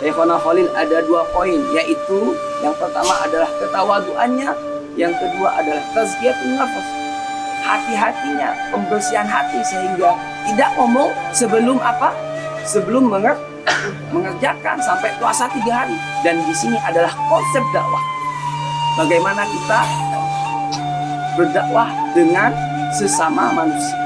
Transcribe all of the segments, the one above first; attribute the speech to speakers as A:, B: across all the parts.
A: Syekhona Khalil ada 2 poin, yaitu yang pertama adalah ketawaduannya, yang kedua adalah tazkiyatun nafas, hati-hatinya, pembersihan hati, sehingga tidak ngomong sebelum apa? Sebelum mengerjakan sampai puasa 3 hari. Dan di sini adalah konsep dakwah. Bagaimana kita berdakwah dengan sesama manusia.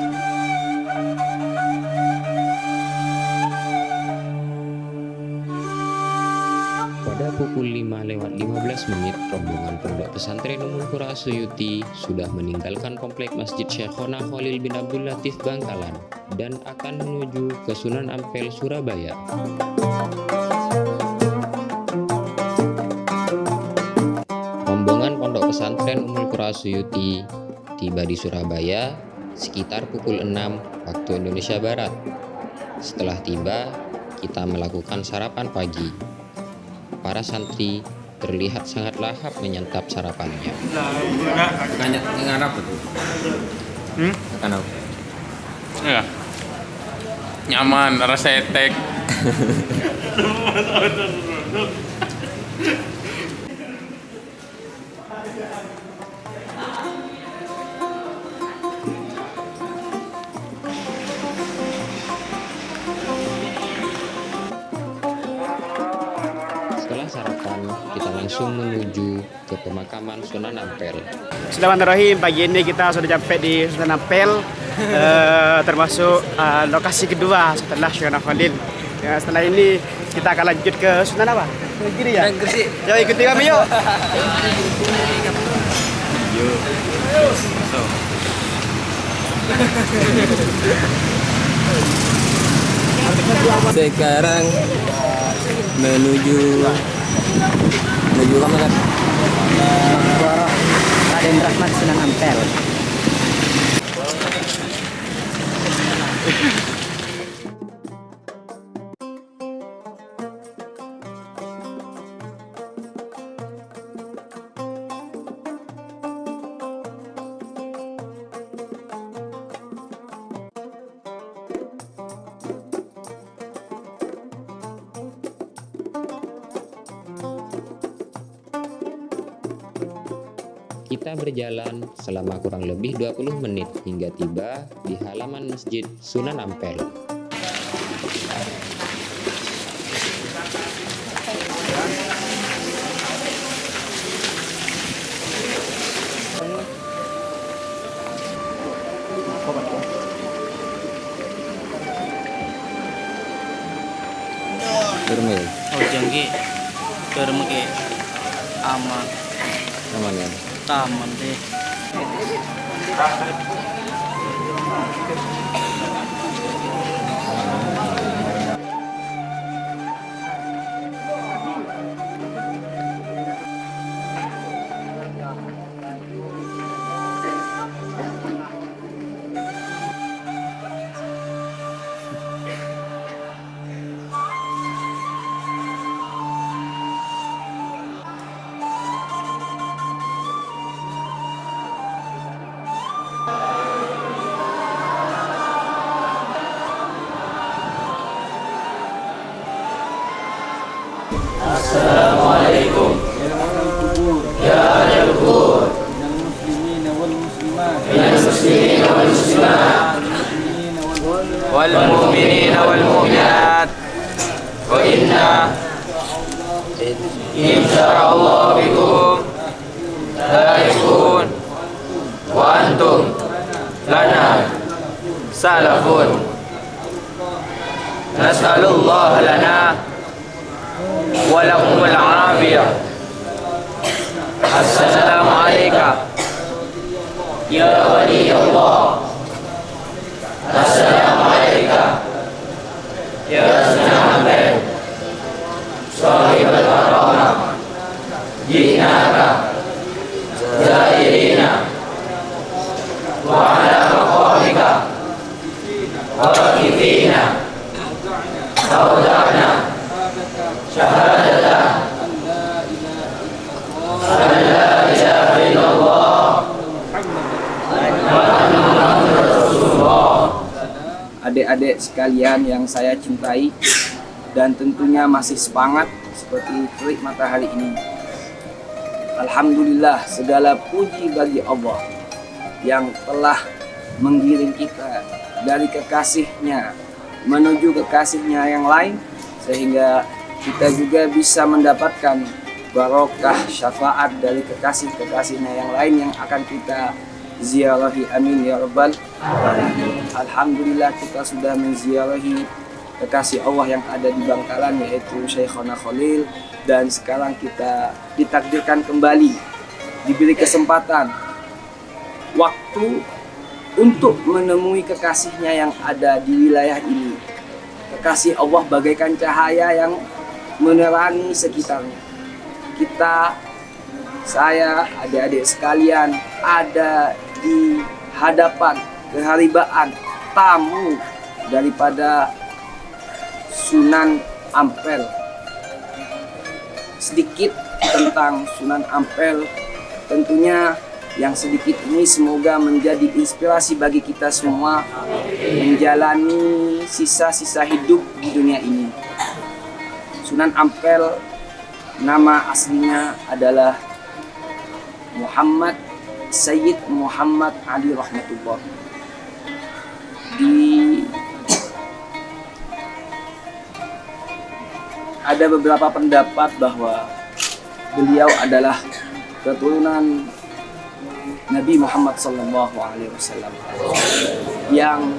B: Pada pukul 5:15, rombongan Pondok Pesantren Ummul Qura Suyuti sudah meninggalkan komplek Masjid Syekhona Khalil bin Abdul Latif Bangkalan dan akan menuju ke Sunan Ampel, Surabaya. Rombongan Pondok Pesantren Ummul Qura Suyuti tiba di Surabaya sekitar pukul 6 waktu Indonesia Barat. Setelah tiba, kita melakukan sarapan pagi. Para santri terlihat sangat lahap menyantap sarapannya.
C: Dengan apa tuh? Makan apa?
D: Ya. Nyaman, rasa etek.
B: Setelah sarapan, kita langsung menuju ke pemakaman Sunan Ampel.
E: Bismillahirrahmanirrahim. Pagi ini kita sudah sampai di Sunan Ampel, termasuk lokasi kedua setelah Syekhona Khalil. Ya, setelah ini kita akan lanjut ke Sunan apa? Ke kiri ya? Gresik. Yuk ikuti kami yuk.
C: Sekarang menuju kemana?
F: Raden Rahmat Sunan Ampel.
B: Kita berjalan selama kurang lebih 20 menit hingga tiba di halaman Masjid Sunan Ampel.
C: Bermain.
F: Oh jengki, termeki aman,
C: Aman ya.
F: taman deh.
A: Assalamualaikum ya ahlal qubur minal muslimin wal muslimat wal mu'minin wal mu'minat wa inna insyaallah bikum lahiqun wa antum lana salafun nas'alullah lana ولكم العافية. السلام عليك يا ولي الله. السلام عليك يا سيدنا محمد صاحب الكرامة. جئناك زائرين وعلى مقامك واقفين أودعنا شهادة أن لا إله إلا الله وأن محمدا رسول الله. Adik-adik sekalian yang saya cintai dan tentunya masih semangat seperti terik matahari ini. Alhamdulillah, segala puji bagi Allah yang telah menggiring kita dari kekasihnya menuju kekasihnya yang lain, sehingga kita juga bisa mendapatkan barokah syafaat dari kekasih-kekasihnya yang lain yang akan kita ziarahi. Amin ya rabbal alamin. Alhamdulillah, kita sudah menziarahi kekasih Allah yang ada di Bangkalan, yaitu Syekhona Khalil, dan sekarang kita ditakdirkan kembali diberi kesempatan waktu untuk menemui kekasihnya yang ada di wilayah ini. Kekasih Allah bagaikan cahaya yang menerangi sekitarnya. Kita, saya, adik-adik sekalian ada di hadapan keharibaan tamu daripada Sunan Ampel. Sedikit tentang Sunan Ampel, tentunya yang sedikit ini semoga menjadi inspirasi bagi kita semua menjalani sisa-sisa hidup di dunia ini. Sunan Ampel nama aslinya adalah Muhammad Sayyid Muhammad Ali Rahmatullah. Ada beberapa pendapat bahwa beliau adalah keturunan Nabi Muhammad SAW yang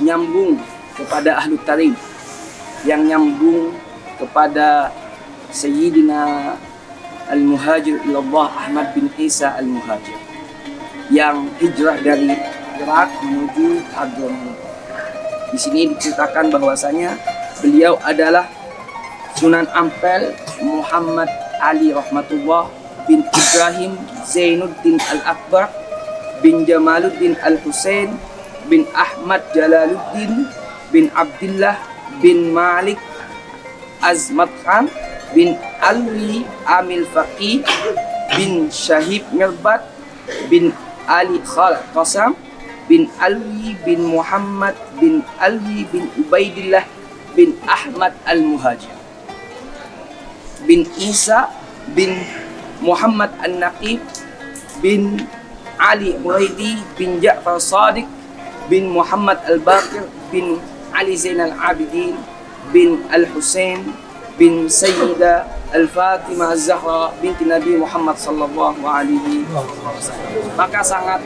A: nyambung kepada Ahlu Tarikh, yang nyambung kepada Sayyidina Al-Muhajir ilallah Ahmad bin Isa Al-Muhajir yang hijrah dari Irak menuju Hadramaut. Di sini diceritakan bahwasanya beliau adalah Sunan Ampel Muhammad Ali Rahmatullah bin Ibrahim Zainuddin Al-Akbar bin Jamaluddin Al-Husain bin Ahmad Jalaluddin bin Abdullah bin Malik Azmat Khan bin Alwi Amil Faqih bin Syahib Mirbat bin Ali Khal Qasam bin Alwi bin Muhammad bin Alwi bin Ubaidillah bin Ahmad Al-Muhajir bin Isa bin Muhammad An-Naqib bin Ali Muraidi bin Ja'far Sadiq bin Muhammad Al-Baqir bin Ali Zainal Abidin bin Al-Husain bin Sayyidah Al-Fatimah Az-Zahra binti Nabi Muhammad sallallahu alaihi wasallam. Maka sangat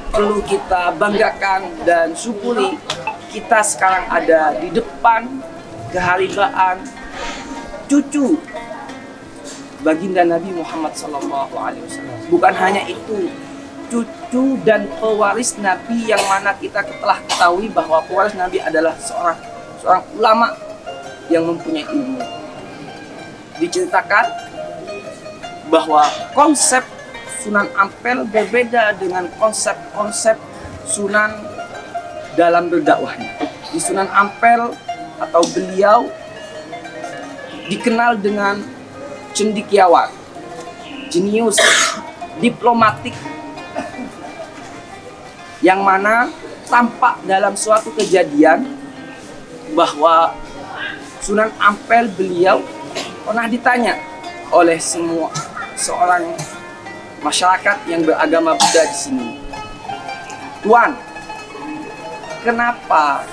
A: perlu kita banggakan dan syukuri kita sekarang ada di depan keharibaan cucu baginda Nabi Muhammad sallallahu alaihi wasallam. Bukan hanya itu, cucu dan pewaris Nabi yang mana kita telah ketahui bahwa pewaris Nabi adalah seorang ulama yang mempunyai ilmu. Diceritakan bahwa konsep Sunan Ampel berbeda dengan konsep-konsep Sunan dalam berdakwahnya. Di Sunan Ampel atau beliau dikenal dengan cendekiawan, jenius, diplomatik, yang mana tampak dalam suatu kejadian bahwa Sunan Ampel beliau pernah ditanya oleh seorang masyarakat yang beragama Buddha di sini, "Tuan, kenapa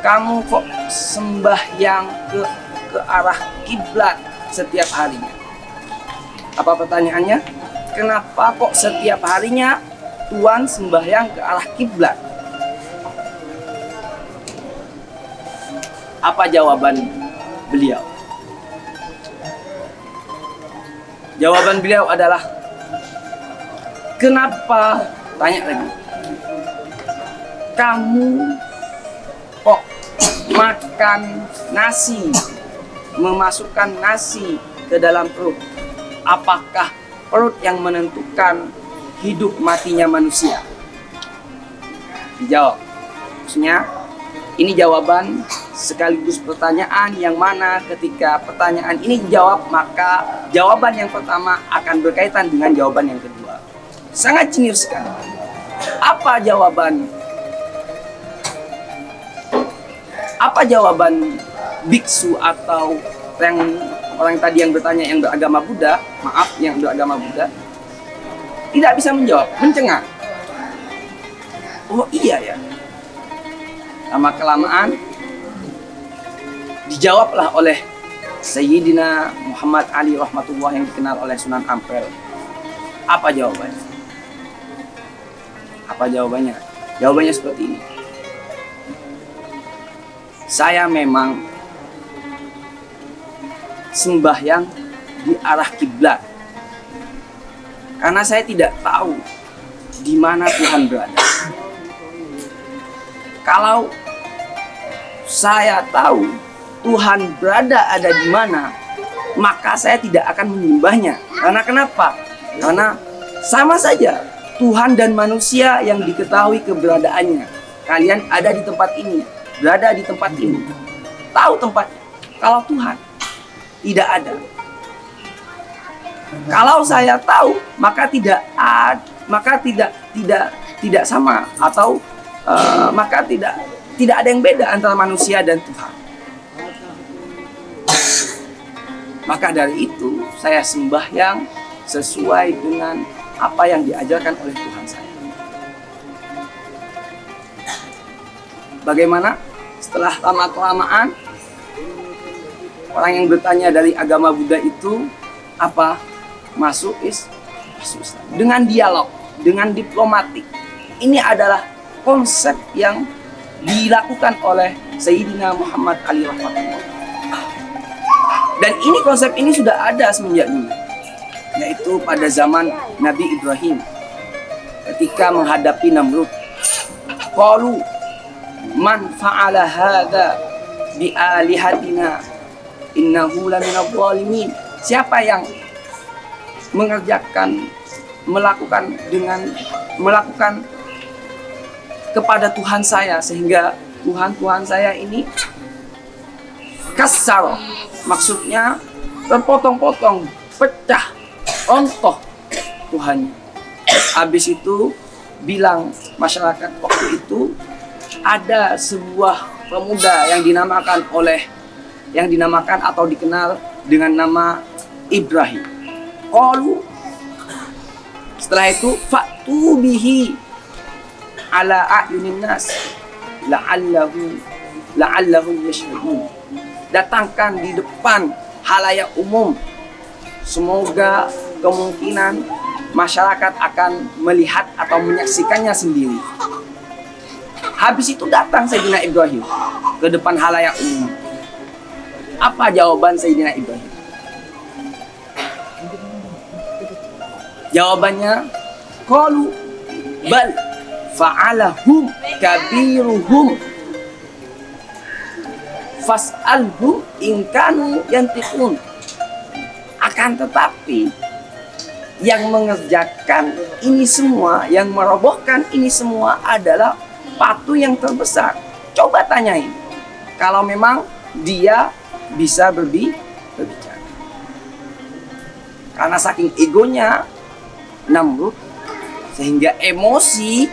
A: kamu kok sembahyang ke arah kiblat setiap harinya?" Apa pertanyaannya? Kenapa kok setiap harinya Tuan sembahyang ke arah kiblat? Apa jawaban beliau? Jawaban beliau adalah, kenapa, tanya lagi, kamu kok makan nasi, memasukkan nasi ke dalam perut? Apakah perut yang menentukan hidup matinya manusia? Dijawab. Maksudnya, ini jawaban sekaligus pertanyaan yang mana ketika pertanyaan ini dijawab, maka jawaban yang pertama akan berkaitan dengan jawaban yang kedua. Sangat jenius sekali. Apa jawaban biksu atau yang orang tadi yang bertanya yang beragama Buddha, yang beragama Buddha, tidak bisa menjawab, mencengak. Oh iya ya. Lama-kelamaan dijawablah oleh Sayyidina Muhammad Ali rahmatullah yang dikenal oleh Sunan Ampel. Apa jawabannya? Apa jawabannya? Jawabannya seperti ini. Saya memang sembahyang di arah kiblat karena saya tidak tahu di mana Tuhan berada. Kalau saya tahu Tuhan berada ada di mana, maka saya tidak akan menyembahnya. Karena kenapa? Karena sama saja Tuhan dan manusia yang diketahui keberadaannya. Kalian ada di tempat ini, berada di tempat ini, tahu tempatnya. Kalau Tuhan tidak ada. Kalau saya tahu, maka tidak sama atau maka tidak ada yang beda antara manusia dan Tuhan. Maka dari itu saya sembahyang sesuai dengan apa yang diajarkan oleh Tuhan saya. Bagaimana? Setelah lama-kelamaan orang yang bertanya dari agama Buddha itu apa? Masuk Islam. Dengan dialog, dengan diplomatik. Ini adalah konsep yang dilakukan oleh Sayyidina Muhammad Ali rahmatullah. Dan ini konsep ini sudah ada semenjak dulu, yaitu pada zaman Nabi Ibrahim ketika menghadapi Namrud. Qalu man fa'ala hadza bi alihatina innahu laminadh dhalimin. Siapa yang melakukan kepada Tuhan saya sehingga Tuhan saya ini kasar, maksudnya terpotong-potong, pecah, rontoh Tuhannya. Habis itu bilang masyarakat waktu itu ada sebuah pemuda yang dinamakan atau dikenal dengan nama Ibrahim. Qalu, setelah itu fa'tu bihi ala a'yunin nas la'allahu yashhadun. Datangkan di depan halayak umum, semoga kemungkinan masyarakat akan melihat atau menyaksikannya sendiri. Habis itu datang Sayyidina Ibrahim ke depan halayak umum. Apa jawaban Sayyidina Ibrahim? Jawabannya, qalu bal fa'alahum kabiruhum fas'alhum in kanu yantiqun. Akan tetapi yang mengerjakan ini semua, yang merobohkan ini semua adalah patu yang terbesar. Coba tanyain kalau memang dia bisa berbicara. Karena saking egonya Namrud sehingga emosi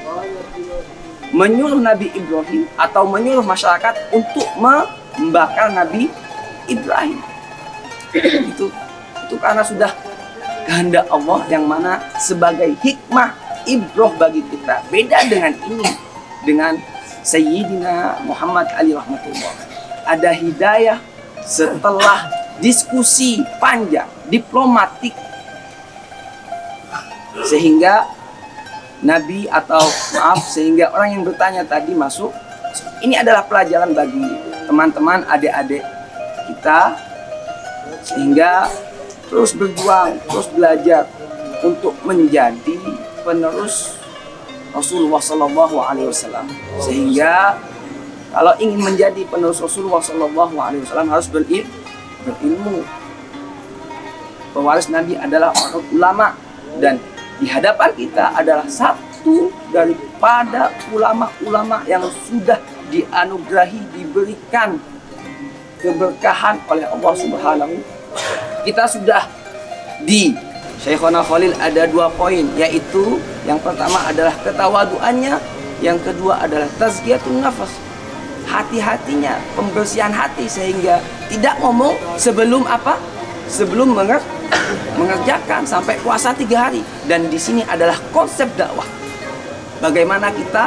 A: menyuruh Nabi Ibrahim atau menyuruh masyarakat untuk membakar Nabi Ibrahim. Itu karena sudah kehendak Allah yang mana sebagai hikmah ibrah bagi kita. Beda dengan ini, dengan Sayyidina Muhammad Ali rahmatullah. Ada hidayah setelah diskusi panjang, diplomatik, sehingga Nabi sehingga orang yang bertanya tadi masuk. Ini adalah pelajaran bagi teman-teman, adik-adik kita, sehingga terus berjuang, terus belajar untuk menjadi penerus Rasulullah SAW. Sehingga kalau ingin menjadi penerus Rasulullah SAW harus berilmu. Pewaris Nabi adalah orang ulama, dan di hadapan kita adalah satu daripada ulama-ulama yang sudah dianugerahi, diberikan keberkahan oleh Allah Subhanahu. Kita sudah di Syekhona Khalil ada 2 poin, yaitu yang pertama adalah ketawaduannya, yang kedua adalah tazkiyatun nafas. hati-hatinya, pembersihan hati sehingga tidak ngomong sebelum apa? Sebelum mengerjakan sampai puasa 3 hari. Dan di sini adalah konsep dakwah. Bagaimana kita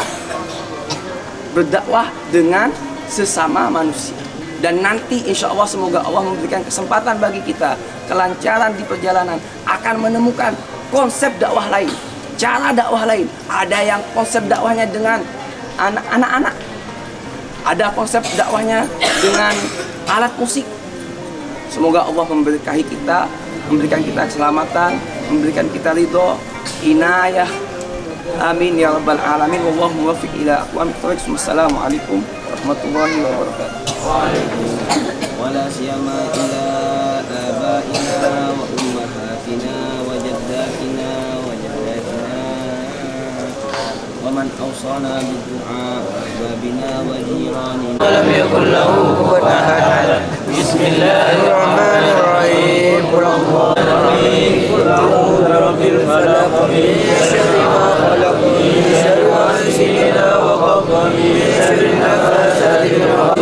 A: berdakwah dengan sesama manusia. Dan nanti insya Allah semoga Allah memberikan kesempatan bagi kita kelancaran di perjalanan akan menemukan konsep dakwah lain, cara dakwah lain. Ada yang konsep dakwahnya dengan anak-anak, ada konsep dakwahnya dengan alat musik. Semoga Allah memberkahi kita, memberikan kita keselamatan, memberikan kita ridho, inayah. Amin ya rabbal alamin. Wallahu muwaffiq ila aqwamit thoriq. Wassalamualaikum warahmatullahi wabarakatuh.
C: ولا سيما إلى آبائنا وأمهاتنا وجداتنا وجداتنا ومن أوصانا بالدعاء وأحبابنا وجيراننا ولم يكن له كفوا أحد. بسم الله الرحمن الرحيم. قل الله الرحيم. قل أعوذ برب الفلق من شر ما خلق من شر غاسق وقب من شر النفاثات في العقد.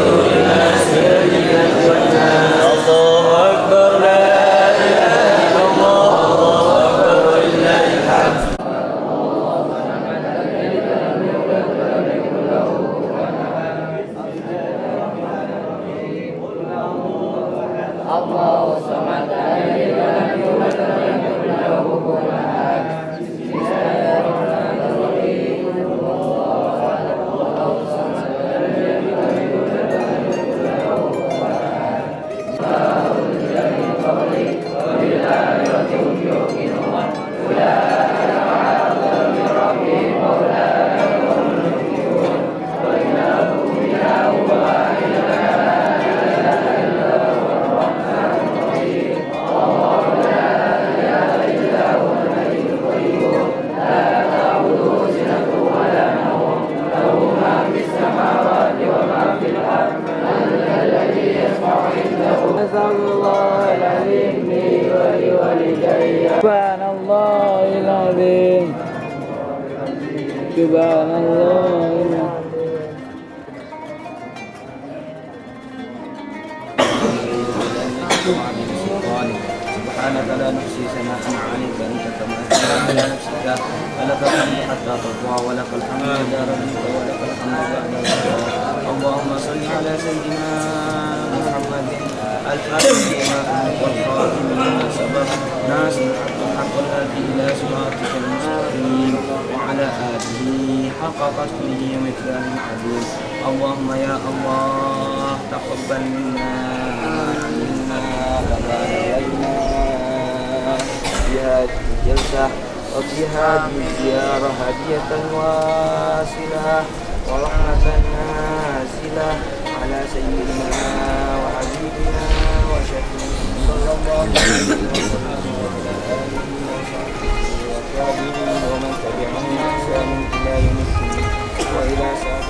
C: سبحانك لا نحصي ثناء عليك أنت كما أثنيت على نفسك ولك الحمد حتى ترضى ولك الحمد إذا رضيت ولك الحمد بعد الرضا. اللهم صل على سيدنا محمد الفاتح لما أملك والخاتم لما سبق ناصر الحق الهادي إلى صراطك المستقيم وعلى آله حق قدره ومقداره العظيم. اللهم يا الله تقبل منا في هذه الجلسة وفي هذه الزيارة هدية واصلة ورحمة نازلة على سيدنا وحبيبنا وشفيعنا صلى الله عليه وسلم وعلى آله وصحبه والتابعين ومن تبعهم بإحسان إلى يوم الدين وإلى ساعة.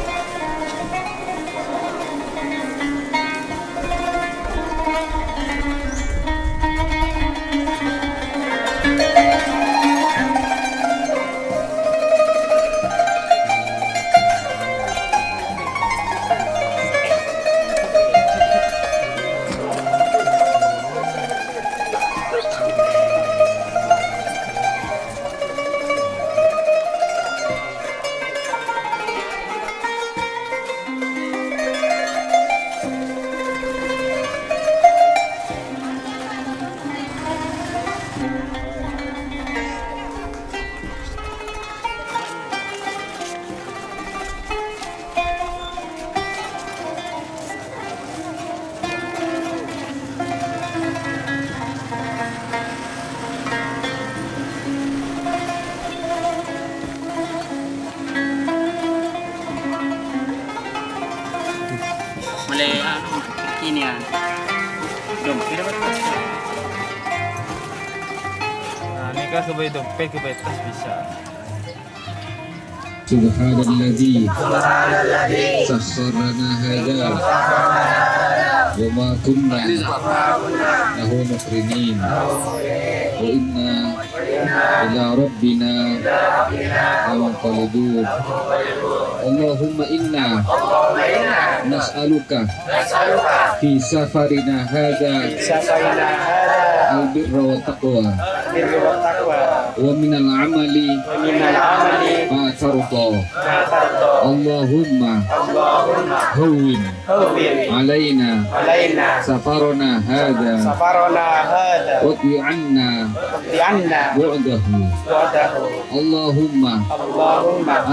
F: Mulai kekinian. Dompet dapat tas.
D: Nah, ini kan kebaik dompet, kebaik tas bisa.
G: Subhanalladzi sakharana hadza وما كنا له مقرنين وإنا إلى ربنا لمنقلبون اللهم إنا نسألك في سفرنا هذا البر والتقوى ومن العمل ما ترضى اللهم هون علينا سفرنا هذا واقض عنا بعده اللهم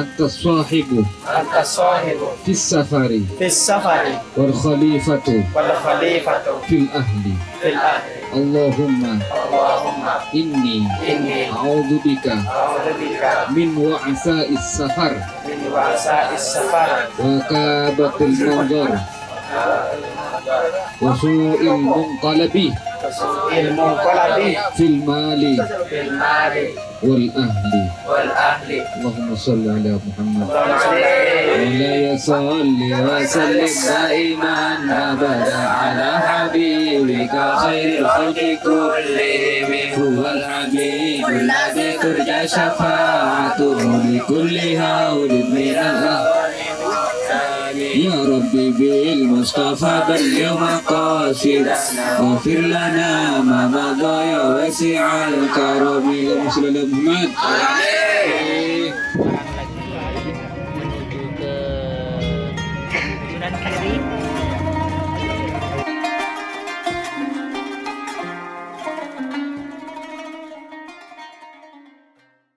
G: أنت الصاحب في السفر والخليفة في الأهل اللهم إني أعوذ بك من وعثاء السفر وكابة المنظر وسوء المنقلب في المال والأهل اللهم صل على محمد ولا صل وسلم دائما أبدا على حبيبك خير الخلق كلهم هو الحبيب الذي ترجى شفاعته لكل هول من الأهل يا ربي بالمصطفى بلغ مقاصدنا واغفر لنا ما مضى يا واسع الكرم اللهم صل على محمد.
F: Menuju ke Sunan Kiri.